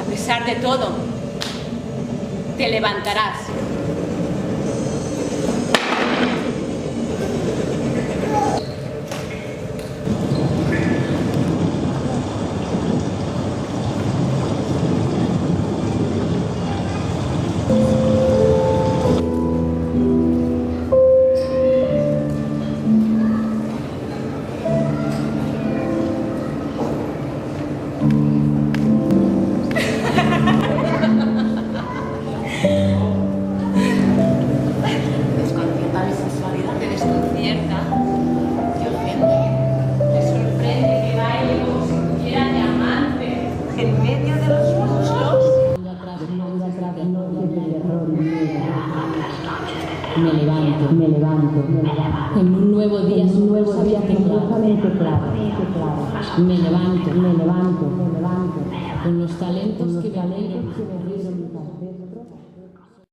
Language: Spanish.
A pesar de todo, te levantarás. Desconcierta mi sensualidad, te desconcierta, te ofende, te sorprende que baile como si tuviera diamante en medio de los muslos. Me levanto, en un nuevo día gloriosamente claro. Me levanto, con los talentos que me alegran.